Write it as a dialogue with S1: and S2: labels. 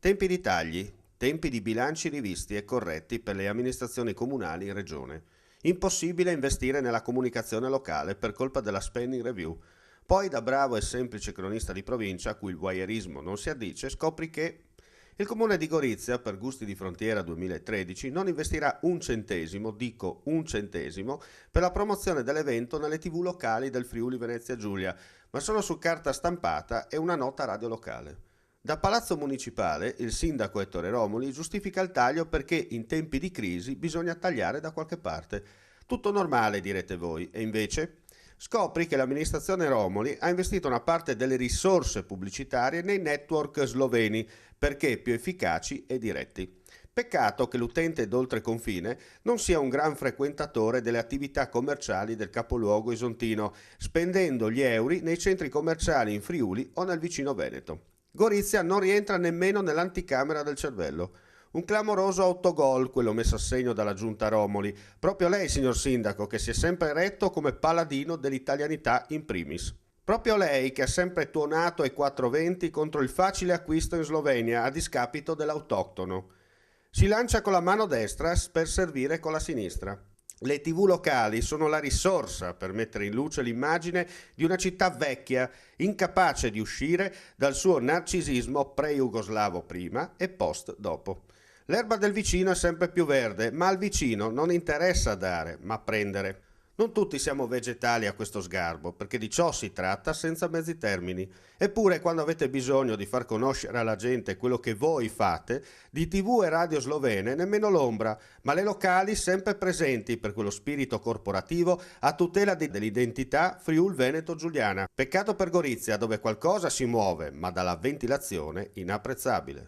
S1: Tempi di tagli, tempi di bilanci rivisti e corretti per le amministrazioni comunali in regione. Impossibile investire nella comunicazione locale per colpa della spending review. Poi, da bravo e semplice cronista di provincia, a cui il voyeurismo non si addice, scopri che il comune di Gorizia, per gusti di frontiera 2013, non investirà un centesimo, dico un centesimo, per la promozione dell'evento nelle TV locali del Friuli Venezia Giulia, ma solo su carta stampata e una nota radio locale. Da Palazzo Municipale il sindaco Ettore Romoli giustifica il taglio perché in tempi di crisi bisogna tagliare da qualche parte. Tutto normale, direte voi, e invece? Scopri che l'amministrazione Romoli ha investito una parte delle risorse pubblicitarie nei network sloveni perché più efficaci e diretti. Peccato che l'utente d'oltreconfine non sia un gran frequentatore delle attività commerciali del capoluogo isontino, spendendo gli euro nei centri commerciali in Friuli o nel vicino Veneto. Gorizia non rientra nemmeno nell'anticamera del cervello. Un clamoroso autogol, quello messo a segno dalla giunta Romoli. Proprio lei, signor sindaco, che si è sempre eretto come paladino dell'italianità in primis. Proprio lei che ha sempre tuonato ai 420 contro il facile acquisto in Slovenia a discapito dell'autoctono. Si lancia con la mano destra per servire con la sinistra. Le TV locali sono la risorsa per mettere in luce l'immagine di una città vecchia, incapace di uscire dal suo narcisismo pre-jugoslavo prima e post dopo. L'erba del vicino è sempre più verde, ma al vicino non interessa dare, ma prendere. Non tutti siamo vegetali a questo sgarbo, perché di ciò si tratta senza mezzi termini. Eppure, quando avete bisogno di far conoscere alla gente quello che voi fate, di TV e radio slovene nemmeno l'ombra, ma le locali sempre presenti per quello spirito corporativo a tutela dell'identità Friul-Veneto-Giuliana. Peccato per Gorizia, dove qualcosa si muove, ma dalla ventilazione inapprezzabile.